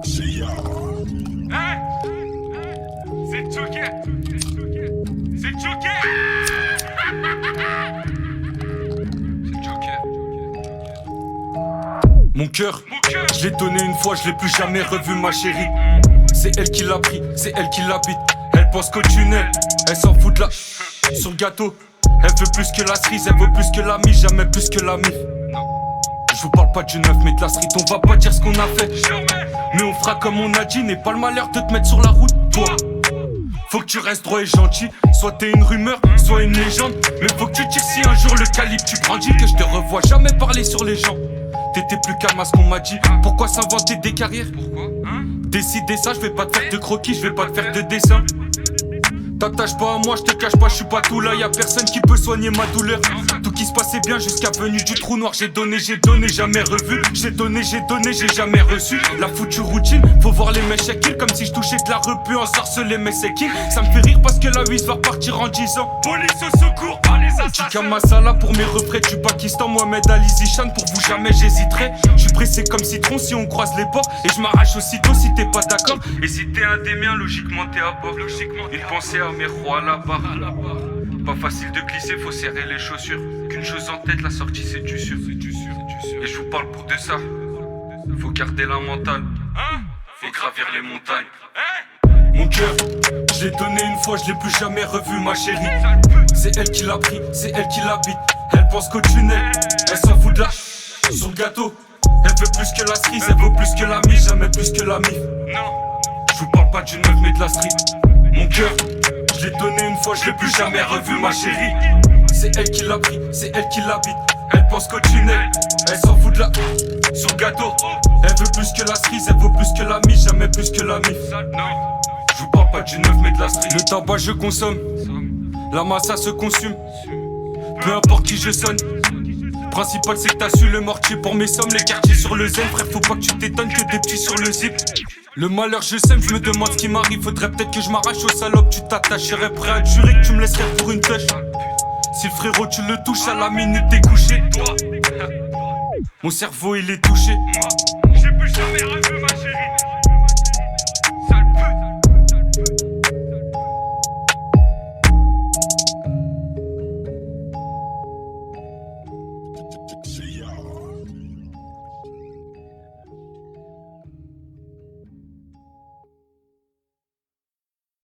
Hein? C'est choqué. C'est choqué. C'est choqué. Mon cœur, je l'ai donné une fois, je l'ai plus jamais revu ma chérie. C'est elle qui l'a pris, c'est elle qui l'habite. Elle pense qu'au tunnel, elle s'en fout de la sur le gâteau. Elle veut plus que la cerise, elle veut plus que la mie, jamais plus que la mif. Je vous parle pas du neuf mais de la street, on va pas dire ce qu'on a fait. Mais on fera comme on a dit, n'aie pas le malheur de te mettre sur la route, toi. Faut que tu restes droit et gentil, soit t'es une rumeur, soit une légende. Mais faut que tu tires si un jour le calibre tu grandis, que je te revois jamais parler sur les gens. T'étais plus calme à ce qu'on m'a dit, pourquoi s'inventer des carrières? Pourquoi? Hein? Décider ça, je vais pas te faire de croquis, je vais pas te faire de dessin. T'attaches pas à moi, je te cache pas, je suis pas tout là, y'a personne qui peut soigner ma douleur. Tout qui se passait bien jusqu'à venue du trou noir. J'ai donné, jamais revu. J'ai donné, j'ai jamais reçu. La foutue routine, faut voir les mecs kill. Comme si je touchais de la repu en sorcelé, mais c'est qui? Ça me fait rire parce que la 8 va repartir en 10 ans. Police au secours, pas les assassins. Tika Masala pour mes refrains du Pakistan. Mohamed Ali Zishan, pour vous jamais j'hésiterai. Je suis pressé comme citron si on croise les bords. Et je m'arrache aussitôt si t'es pas d'accord. Et si t'es un des miens, logiquement t'es à bord. Une pensée à mes rois à la barre. Pas facile de glisser, faut serrer les chaussures. Qu'une chose en tête, la sortie c'est du sûr. Et je vous parle pour de ça. Faut garder la mentale et gravir les montagnes. Mon cœur, je l'ai donné une fois, je l'ai plus jamais revu ma chérie. C'est elle qui l'a pris, c'est elle qui l'habite. Elle pense qu'au tunnel, elle s'en fout de la sur le gâteau. Elle veut plus que la cerise, elle veut plus que la mie, jamais plus que la mif. Je vous parle pas du neuf mais de la street. Mon cœur, je l'ai donné une fois, je l'ai plus jamais revu ma chérie. C'est elle qui l'a pris, c'est elle qui l'habite. Elle pense qu'au tunnel, elle s'en fout de la sur le gâteau. Elle veut plus que la cerise, elle veut plus que la mie, jamais plus que la mif. Je vous parle pas du neuf mais de la street. Le tabac je consomme, la massa se consume. Peu importe qui je sonne. Principal c'est que t'as su le mortier pour mes sommes. Les quartiers sur le zen, frère faut pas que tu t'étonnes que des petits sur le zip. Le malheur je sème, je me demande ce qui m'arrive. Faudrait peut-être que je m'arrache aux salopes. Tu t'attaches, je serais prêt à te jurer que tu me laisserais pour une touche. Si le frérot tu le touches à la minute t'es couché. Mon cerveau il est touché. J'ai plus jamais revu ma chérie.